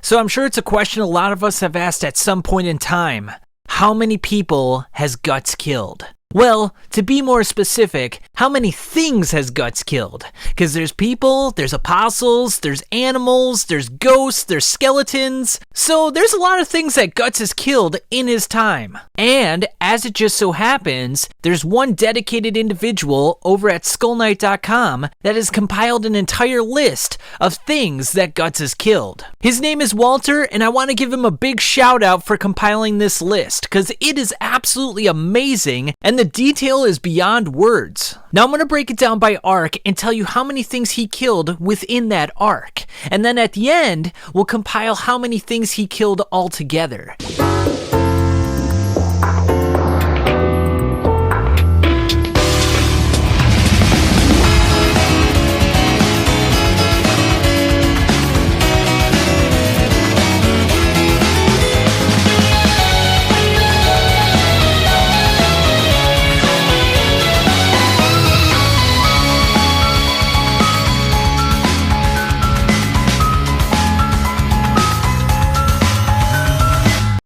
So I'm sure it's a question a lot of us have asked at some point in time. How many people has Guts killed? Well, to be more specific, how many things has Guts killed? Because there's people, there's apostles, there's animals, there's ghosts, there's skeletons. So there's a lot of things that Guts has killed in his time. And as it just so happens, there's one dedicated individual over at skullknight.com that has compiled an entire list of things that Guts has killed. His name is Walter, and I want to give him a big shout out for compiling this list, because it is absolutely amazing, and the detail is beyond words. Now I'm going to break it down by arc and tell you how many things he killed within that arc. And then at the end, we'll compile how many things he killed altogether.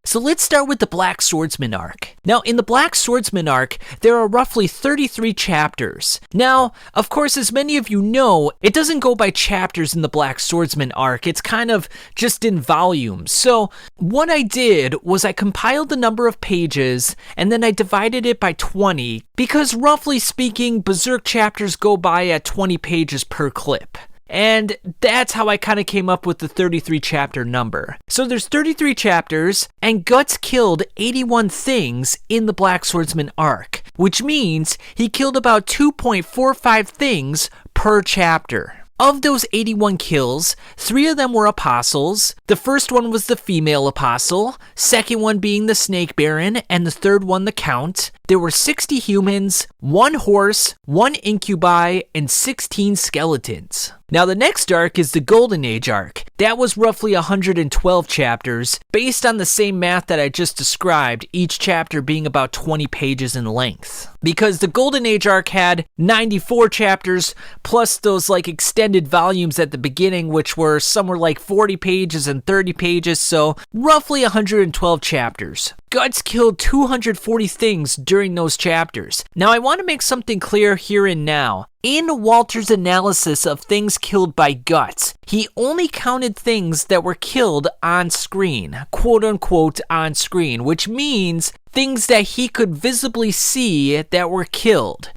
So let's start with the Black Swordsman Arc. Now, in the Black Swordsman Arc, there are roughly 33 chapters. Now, of course, as many of you know, it doesn't go by chapters in the Black Swordsman Arc. It's kind of just in volumes. So what I did was I compiled the number of pages, and then I divided it by 20, because roughly speaking, Berserk chapters go by at 20 pages per clip. And that's how I kind of came up with the 33 chapter number. So there's 33 chapters, and Guts killed 81 things in the Black Swordsman Arc, which means he killed about 2.45 things per chapter. Of those 81 kills, 3 of them were apostles. The first one was the female apostle, second one being the Snake Baron, and the third one the Count. There were 60 humans, 1 horse, 1 incubi, and 16 skeletons. Now the next arc is the Golden Age arc. That was roughly 112 chapters, based on the same math that I just described, each chapter being about 20 pages in length. Because the Golden Age arc had 94 chapters, plus those like extended volumes at the beginning, which were somewhere like 40 pages and 30 pages, so roughly 112 chapters. Guts killed 240 things during those chapters. Now I want to make something clear here and now. In Walter's analysis of things killed by Guts, he only counted things that were killed on screen, quote unquote on screen, which means things that he could visibly see that were killed.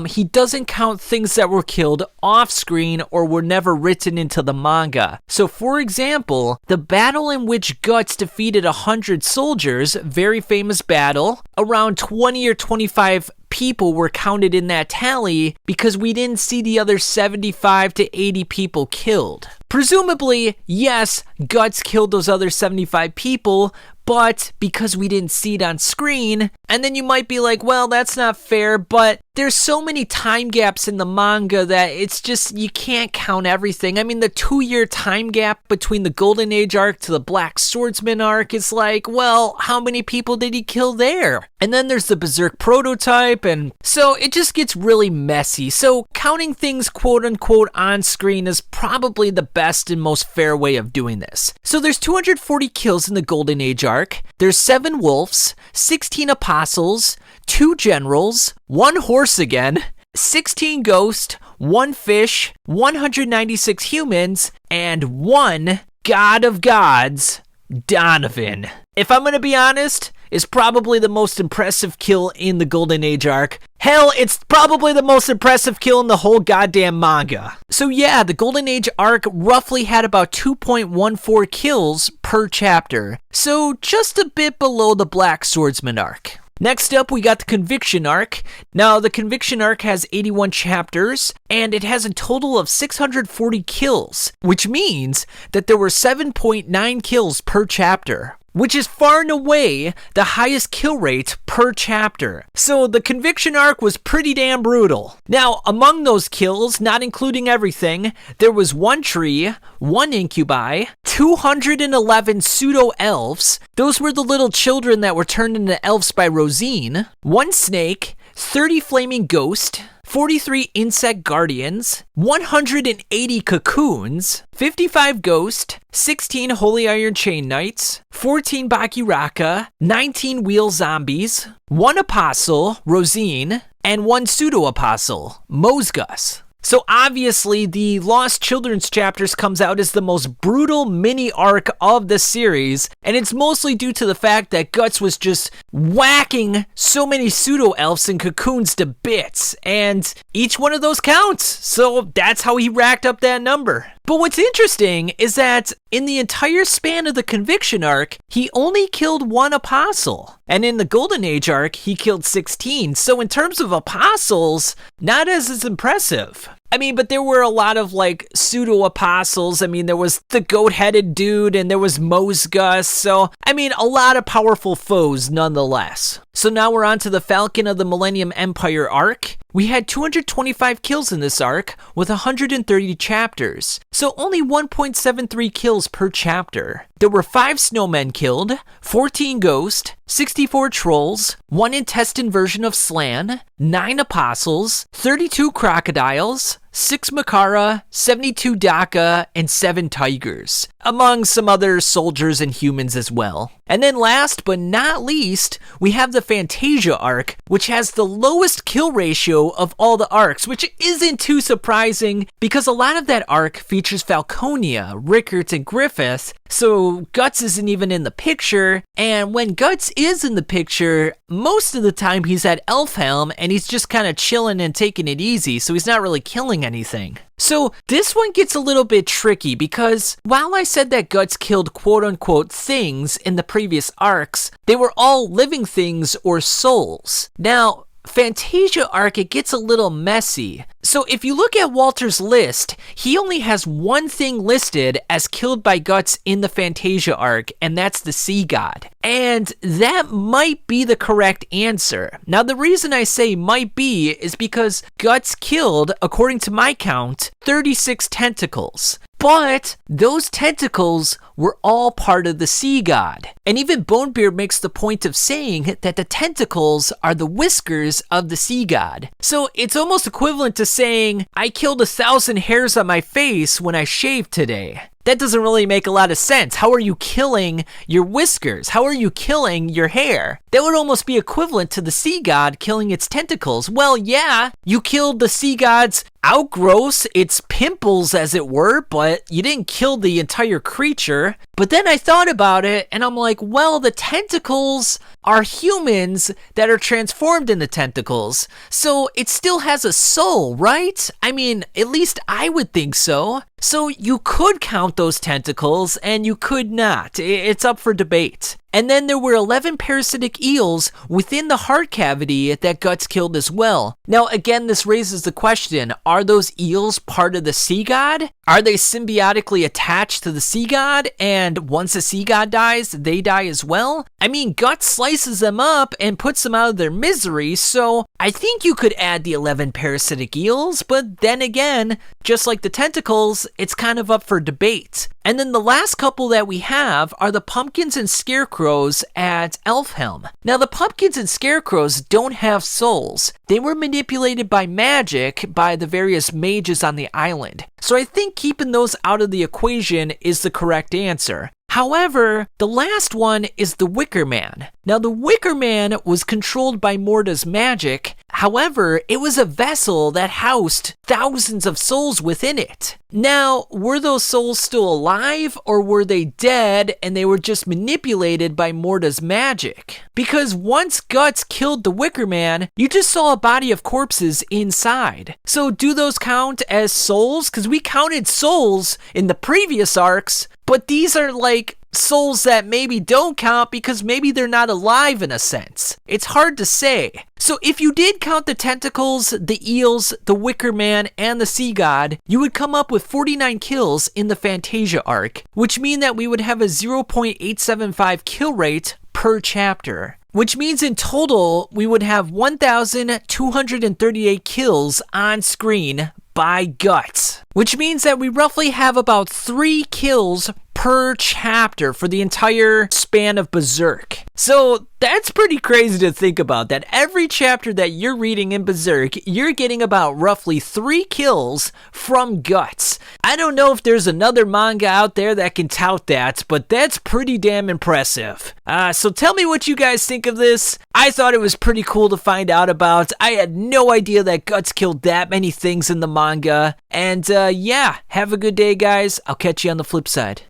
He doesn't count things that were killed off screen or were never written into the manga. So for example, the battle in which Guts defeated 100 soldiers, very famous battle, around 20 or 25 people were counted in that tally because we didn't see the other 75 to 80 people killed. Presumably, yes, Guts killed those other 75 people, but because we didn't see it on screen, and then you might be like, well, that's not fair, but there's so many time gaps in the manga that it's just, you can't count everything. I mean, the 2-year time gap between the Golden Age arc to the Black Swordsman arc is like, well, how many people did he kill there? And then there's the Berserk prototype, and so it just gets really messy. So counting things quote unquote on screen is probably the best and most fair way of doing this. So there's 240 kills in the Golden Age arc. There's 7 wolves, 16 apostles, 2 generals, 1 horse again, 16 ghosts, 1 fish, 196 humans, and 1 god of gods, Donovan. If I'm gonna be honest, is probably the most impressive kill in the Golden Age arc. Hell, it's probably the most impressive kill in the whole goddamn manga. So yeah, the Golden Age arc roughly had about 2.14 kills per chapter, so just a bit below the Black Swordsman arc. Next up, we got the Conviction Arc. Now, the Conviction Arc has 81 chapters, and it has a total of 640 kills, which means that there were 7.9 kills per chapter, which is far and away the highest kill rate per chapter. So the Conviction Arc was pretty damn brutal. Now, among those kills, not including everything, there was 1 tree, 1 incubi, 211 pseudo-elves, those were the little children that were turned into elves by Rosine, 1 snake, 30 Flaming Ghost, 43 Insect Guardians, 180 Cocoons, 55 Ghost, 16 Holy Iron Chain Knights, 14 Bakiraka, 19 Wheel Zombies, 1 Apostle, Rosine, and 1 Pseudo-Apostle, Mosgus. So obviously, the Lost Children's chapters comes out as the most brutal mini arc of the series, and it's mostly due to the fact that Guts was just whacking so many pseudo-elves and cocoons to bits, and each one of those counts, so that's how he racked up that number. But what's interesting is that in the entire span of the Conviction arc, he only killed 1 apostle. And in the Golden Age arc, he killed 16. So in terms of apostles, not as impressive. I mean, but there were a lot of like pseudo-apostles. I mean, there was the goat-headed dude and there was Mosgus. So, I mean, a lot of powerful foes nonetheless. So now we're on to the Falcon of the Millenium Empire Arc. We had 225 kills in this arc with 130 chapters, so only 1.73 kills per chapter. There were 5 snowmen killed, 14 ghosts, 64 trolls, 1 intestine version of Slan, 9 apostles, 32 crocodiles, 6 Makara, 72 Daka, and 7 tigers, among some other soldiers and humans as well. And then last but not least, we have the Fantasia Arc, which has the lowest kill ratio of all the arcs, which isn't too surprising because a lot of that arc features Falconia, Rickert, and Griffith, so Guts isn't even in the picture, and when Guts is in the picture, most of the time he's at Elfhelm and he's just kind of chilling and taking it easy, so he's not really killing anything. So this one gets a little bit tricky because while I said that Guts killed quote-unquote things in the previous arcs, they were all living things or souls. Now, Fantasia Arc, it gets a little messy. So if you look at Walter's list, he only has one thing listed as killed by Guts in the Fantasia Arc, and that's the Sea God. And that might be the correct answer. Now the reason I say might be is because Guts killed, according to my count, 36 tentacles. But those tentacles were all part of the Sea God. And even Bonebeard makes the point of saying that the tentacles are the whiskers of the Sea God. So it's almost equivalent to saying, I killed 1,000 hairs on my face when I shaved today. That doesn't really make a lot of sense. How are you killing your whiskers? How are you killing your hair? That would almost be equivalent to the Sea God killing its tentacles. Well, yeah, you killed the Sea God's outgrowths, its pimples as it were, but you didn't kill the entire creature. But then I thought about it and I'm like, well, the tentacles are humans that are transformed into tentacles. So it still has a soul, right? I mean, at least I would think so. So you could count those tentacles and you could not. It's up for debate. And then there were 11 parasitic eels within the heart cavity that Guts killed as well. Now again, this raises the question, are those eels part of the Sea God? Are they symbiotically attached to the Sea God, and once the Sea God dies, they die as well? I mean, Guts slices them up and puts them out of their misery, so I think you could add the 11 parasitic eels, but then again, just like the tentacles, it's kind of up for debate. And then the last couple that we have are the pumpkins and scarecrows at Elfhelm. Now the pumpkins and scarecrows don't have souls. They were manipulated by magic by the various mages on the island. So I think keeping those out of the equation is the correct answer. However, the last one is the Wicker Man. Now, the Wicker Man was controlled by Morda's magic. However, it was a vessel that housed thousands of souls within it. Now, were those souls still alive, or were they dead and they were just manipulated by Morda's magic? Because once Guts killed the Wicker Man, you just saw a body of corpses inside. So do those count as souls? Because we counted souls in the previous arcs, but these are like souls that maybe don't count because maybe they're not alive in a sense. It's hard to say. So if you did count the tentacles, the eels, the Wicker Man, and the Sea God, you would come up with 49 kills in the Fantasia Arc, which mean that we would have a 0.875 kill rate per chapter. Which means in total, we would have 1,238 kills on screen by Guts. which means that we roughly have about 3 kills per chapter for the entire span of Berserk. So that's pretty crazy to think about, that every chapter that you're reading in Berserk, you're getting about roughly 3 kills from Guts. I don't know if there's another manga out there that can tout that, but that's pretty damn impressive. So tell me what you guys think of this. I thought it was pretty cool to find out about. I had no idea that Guts killed that many things in the manga. And yeah, have a good day, guys. I'll catch you on the flip side.